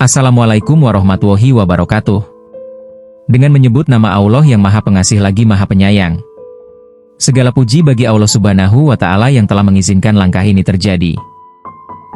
Assalamualaikum warahmatullahi wabarakatuh. Dengan menyebut nama Allah yang Maha Pengasih lagi Maha Penyayang. Segala puji bagi Allah Subhanahu wa Ta'ala yang telah mengizinkan langkah ini terjadi.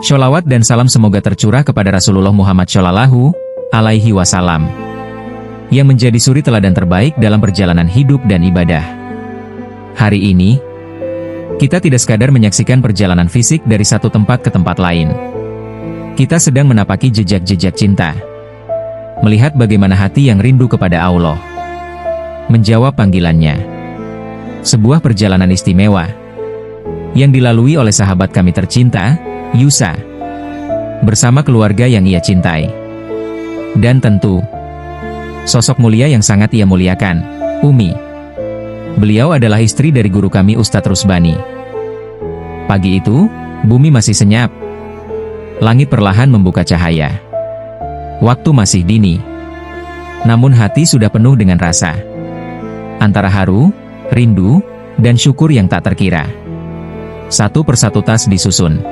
Sholawat dan salam semoga tercurah kepada Rasulullah Muhammad Shallallahu Alaihi Wasallam, yang menjadi suri teladan terbaik dalam perjalanan hidup dan ibadah. Hari ini, kita tidak sekadar menyaksikan perjalanan fisik dari satu tempat ke tempat lain. Kita sedang menapaki jejak-jejak cinta. Melihat bagaimana hati yang rindu kepada Allah menjawab panggilannya. Sebuah perjalanan istimewa yang dilalui oleh sahabat kami tercinta, Yusa, bersama keluarga yang ia cintai. Dan tentu, sosok mulia yang sangat ia muliakan, Umi. Beliau adalah istri dari guru kami Ustadz Rusbani. Pagi itu, bumi masih senyap. Langit perlahan membuka cahaya. Waktu masih dini. Namun hati sudah penuh dengan rasa. Antara haru, rindu, dan syukur yang tak terkira. Satu persatu tas disusun.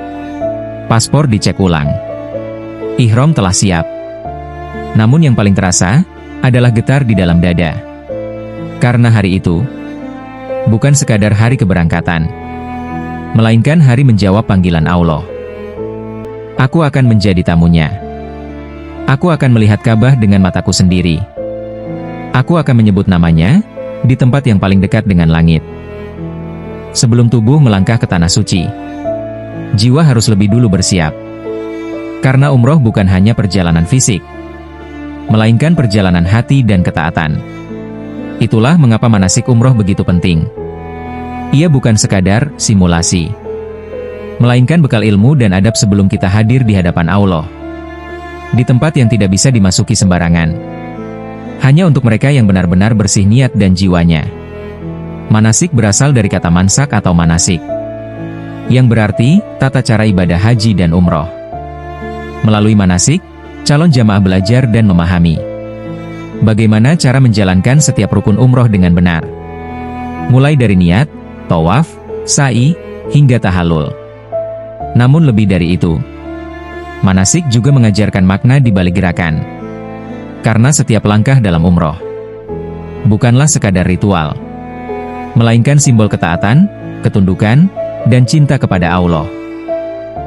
Paspor dicek ulang. Ihram telah siap. Namun yang paling terasa adalah getar di dalam dada. Karena hari itu bukan sekadar hari keberangkatan, melainkan hari menjawab panggilan Allah. Aku akan menjadi tamunya. Aku akan melihat Ka'bah dengan mataku sendiri. Aku akan menyebut namanya di tempat yang paling dekat dengan langit. Sebelum tubuh melangkah ke tanah suci, jiwa harus lebih dulu bersiap. Karena umroh bukan hanya perjalanan fisik, melainkan perjalanan hati dan ketaatan. Itulah mengapa manasik umroh begitu penting. Ia bukan sekadar simulasi, melainkan bekal ilmu dan adab sebelum kita hadir di hadapan Allah. Di tempat yang tidak bisa dimasuki sembarangan. Hanya untuk mereka yang benar-benar bersih niat dan jiwanya. Manasik berasal dari kata mansak atau manasik, yang berarti tata cara ibadah haji dan umroh. Melalui manasik, calon jamaah belajar dan memahami bagaimana cara menjalankan setiap rukun umroh dengan benar. Mulai dari niat, tawaf, sa'i, hingga tahallul. Namun lebih dari itu, manasik juga mengajarkan makna di balik gerakan. Karena setiap langkah dalam umroh bukanlah sekadar ritual, melainkan simbol ketaatan, ketundukan, dan cinta kepada Allah.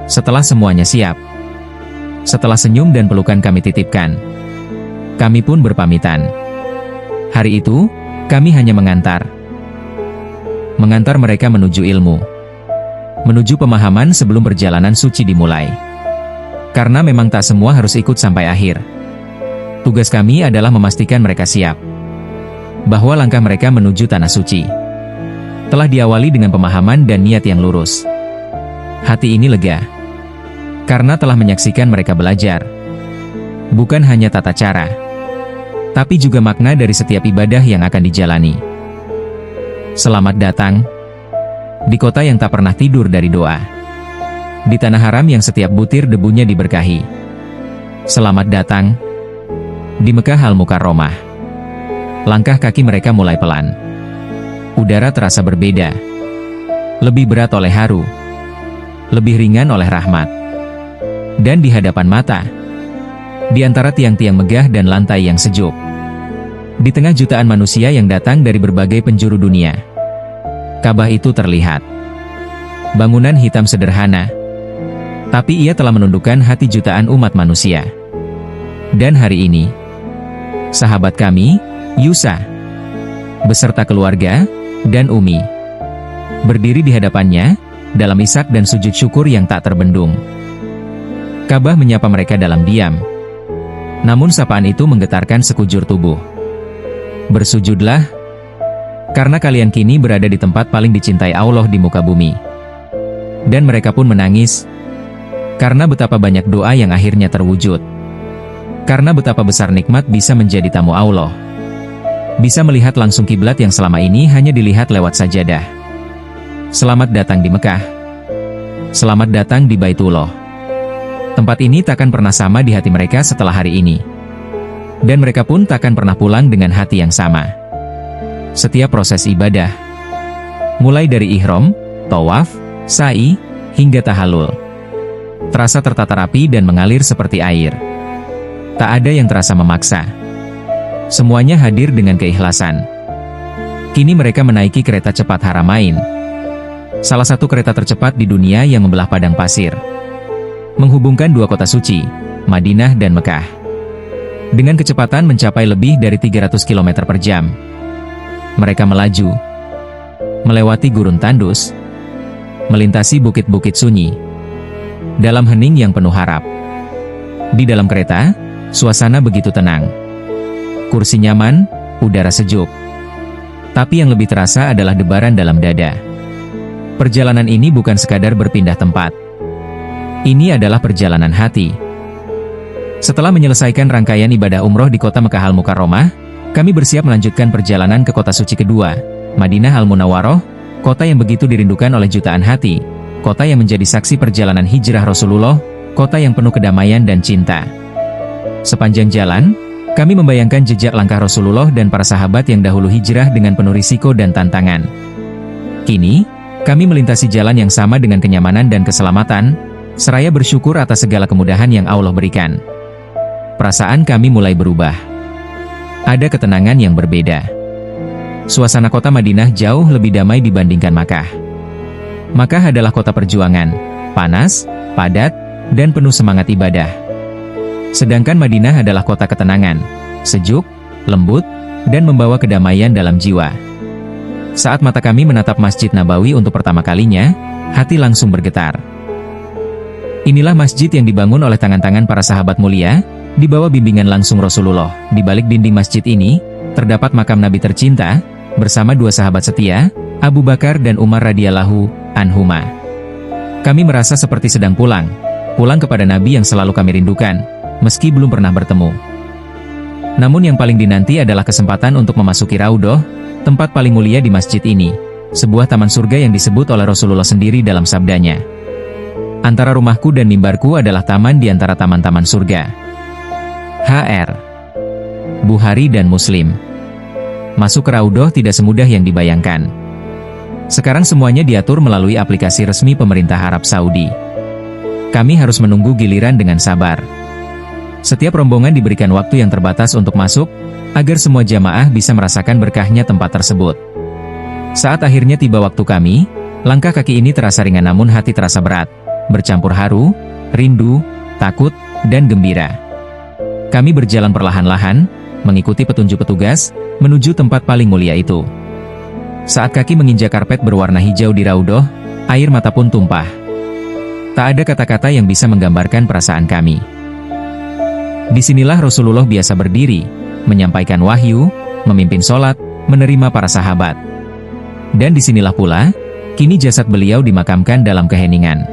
Setelah semuanya siap, setelah senyum dan pelukan kami titipkan, kami pun berpamitan. Hari itu, kami hanya mengantar mereka menuju ilmu, menuju pemahaman sebelum perjalanan suci dimulai. Karena memang tak semua harus ikut sampai akhir. Tugas kami adalah memastikan mereka siap, bahwa langkah mereka menuju tanah suci telah diawali dengan pemahaman dan niat yang lurus. Hati ini lega, karena telah menyaksikan mereka belajar, bukan hanya tata cara, tapi juga makna dari setiap ibadah yang akan dijalani. Selamat datang di kota yang tak pernah tidur dari doa. Di tanah haram yang setiap butir debunya diberkahi. Selamat datang di Mekah Al-Mukarromah. Langkah kaki mereka mulai pelan. Udara terasa berbeda. Lebih berat oleh haru, lebih ringan oleh rahmat. Dan di hadapan mata, di antara tiang-tiang megah dan lantai yang sejuk, di tengah jutaan manusia yang datang dari berbagai penjuru dunia, Ka'bah itu terlihat. Bangunan hitam sederhana, tapi ia telah menundukkan hati jutaan umat manusia. Dan hari ini, sahabat kami, Yusa, beserta keluarga dan Umi, berdiri di hadapannya, dalam isak dan sujud syukur yang tak terbendung. Ka'bah menyapa mereka dalam diam. Namun sapaan itu menggetarkan sekujur tubuh. Bersujudlah, karena kalian kini berada di tempat paling dicintai Allah di muka bumi. Dan mereka pun menangis, karena betapa banyak doa yang akhirnya terwujud. Karena betapa besar nikmat bisa menjadi tamu Allah. Bisa melihat langsung kiblat yang selama ini hanya dilihat lewat sajadah. Selamat datang di Mekah. Selamat datang di Baitullah. Tempat ini takkan pernah sama di hati mereka setelah hari ini. Dan mereka pun takkan pernah pulang dengan hati yang sama. Setiap proses ibadah, mulai dari ihram, tawaf, sa'i, hingga tahallul, terasa tertata rapi dan mengalir seperti air. Tak ada yang terasa memaksa. Semuanya hadir dengan keikhlasan. Kini mereka menaiki kereta cepat Haramain, salah satu kereta tercepat di dunia yang membelah padang pasir, menghubungkan dua kota suci, Madinah dan Mekah, dengan kecepatan mencapai lebih dari 300 km per jam. Mereka melaju, melewati gurun tandus, melintasi bukit-bukit sunyi, dalam hening yang penuh harap. Di dalam kereta, suasana begitu tenang. Kursi nyaman, udara sejuk. Tapi yang lebih terasa adalah debaran dalam dada. Perjalanan ini bukan sekadar berpindah tempat. Ini adalah perjalanan hati. Setelah menyelesaikan rangkaian ibadah umroh di kota Mekah Al-Mukarramah, kami bersiap melanjutkan perjalanan ke kota suci kedua, Madinah Al-Munawwaroh, kota yang begitu dirindukan oleh jutaan hati, kota yang menjadi saksi perjalanan hijrah Rasulullah, kota yang penuh kedamaian dan cinta. Sepanjang jalan, kami membayangkan jejak langkah Rasulullah dan para sahabat yang dahulu hijrah dengan penuh risiko dan tantangan. Kini, kami melintasi jalan yang sama dengan kenyamanan dan keselamatan, seraya bersyukur atas segala kemudahan yang Allah berikan. Perasaan kami mulai berubah. Ada ketenangan yang berbeda. Suasana kota Madinah jauh lebih damai dibandingkan Makkah. Makkah adalah kota perjuangan, panas, padat, dan penuh semangat ibadah. Sedangkan Madinah adalah kota ketenangan, sejuk, lembut, dan membawa kedamaian dalam jiwa. Saat mata kami menatap Masjid Nabawi untuk pertama kalinya, hati langsung bergetar. Inilah masjid yang dibangun oleh tangan-tangan para sahabat mulia, di bawah bimbingan langsung Rasulullah. Di balik dinding masjid ini, terdapat makam Nabi tercinta, bersama dua sahabat setia, Abu Bakar dan Umar radhiyallahu anhuma. Kami merasa seperti sedang pulang kepada Nabi yang selalu kami rindukan, meski belum pernah bertemu. Namun yang paling dinanti adalah kesempatan untuk memasuki Raudhoh, tempat paling mulia di masjid ini, sebuah taman surga yang disebut oleh Rasulullah sendiri dalam sabdanya. Antara rumahku dan mimbarku adalah taman di antara taman-taman surga. HR. Bukhari dan Muslim. Masuk ke Raudhoh tidak semudah yang dibayangkan. Sekarang semuanya diatur melalui aplikasi resmi pemerintah Arab Saudi. Kami harus menunggu giliran dengan sabar. Setiap rombongan diberikan waktu yang terbatas untuk masuk, agar semua jamaah bisa merasakan berkahnya tempat tersebut. Saat akhirnya tiba waktu kami, langkah kaki ini terasa ringan namun hati terasa berat, bercampur haru, rindu, takut, dan gembira. Kami berjalan perlahan-lahan, mengikuti petunjuk petugas, menuju tempat paling mulia itu. Saat kaki menginjak karpet berwarna hijau di Raudhoh, air mata pun tumpah. Tak ada kata-kata yang bisa menggambarkan perasaan kami. Disinilah Rasulullah biasa berdiri, menyampaikan wahyu, memimpin sholat, menerima para sahabat. Dan disinilah pula, kini jasad beliau dimakamkan dalam keheningan.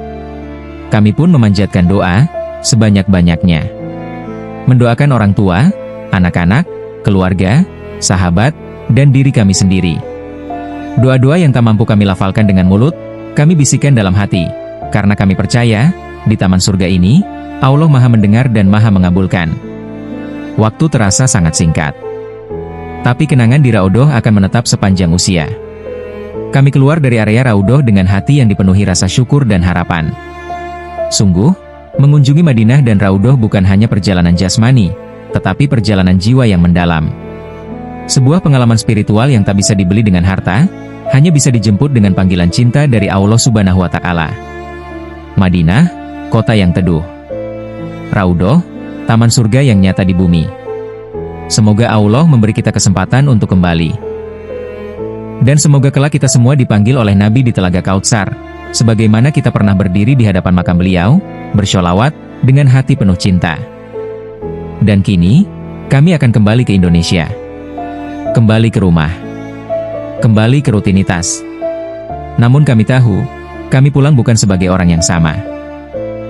Kami pun memanjatkan doa, sebanyak-banyaknya. Mendoakan orang tua, anak-anak, keluarga, sahabat, dan diri kami sendiri. Doa-doa yang tak mampu kami lafalkan dengan mulut, kami bisikan dalam hati, karena kami percaya, di taman surga ini, Allah Maha mendengar dan Maha mengabulkan. Waktu terasa sangat singkat. Tapi kenangan di Raudhoh akan menetap sepanjang usia. Kami keluar dari area Raudhoh dengan hati yang dipenuhi rasa syukur dan harapan. Sungguh, mengunjungi Madinah dan Raudhoh bukan hanya perjalanan jasmani, tetapi perjalanan jiwa yang mendalam. Sebuah pengalaman spiritual yang tak bisa dibeli dengan harta, hanya bisa dijemput dengan panggilan cinta dari Allah Subhanahu wa Ta'ala. Madinah, kota yang teduh. Raudhoh, taman surga yang nyata di bumi. Semoga Allah memberi kita kesempatan untuk kembali. Dan semoga kelak kita semua dipanggil oleh Nabi di Telaga Kautsar, sebagaimana kita pernah berdiri di hadapan makam beliau, bersholawat, dengan hati penuh cinta. Dan kini, kami akan kembali ke Indonesia. Kembali ke rumah. Kembali ke rutinitas. Namun kami tahu, kami pulang bukan sebagai orang yang sama.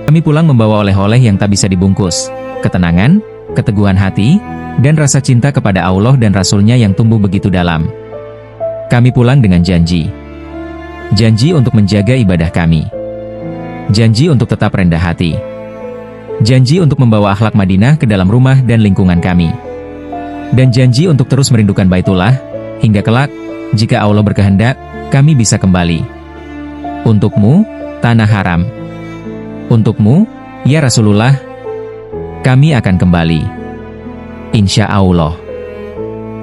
Kami pulang membawa oleh-oleh yang tak bisa dibungkus, ketenangan, keteguhan hati, dan rasa cinta kepada Allah dan Rasul-Nya yang tumbuh begitu dalam. Kami pulang dengan janji. Janji untuk menjaga ibadah kami. Janji untuk tetap rendah hati. Janji untuk membawa akhlak Madinah ke dalam rumah dan lingkungan kami. Dan janji untuk terus merindukan Baitullah, hingga kelak, jika Allah berkehendak, kami bisa kembali. Untukmu, Tanah Haram. Untukmu, ya Rasulullah, kami akan kembali. Insya Allah.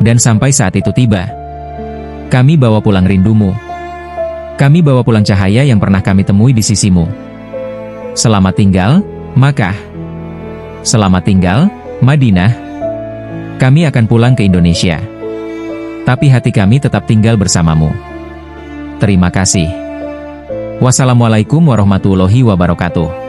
Dan sampai saat itu tiba, kami bawa pulang rindumu. Kami bawa pulang cahaya yang pernah kami temui di sisimu. Selamat tinggal, Makkah. Selamat tinggal, Madinah. Kami akan pulang ke Indonesia. Tapi hati kami tetap tinggal bersamamu. Terima kasih. Wassalamualaikum warahmatullahi wabarakatuh.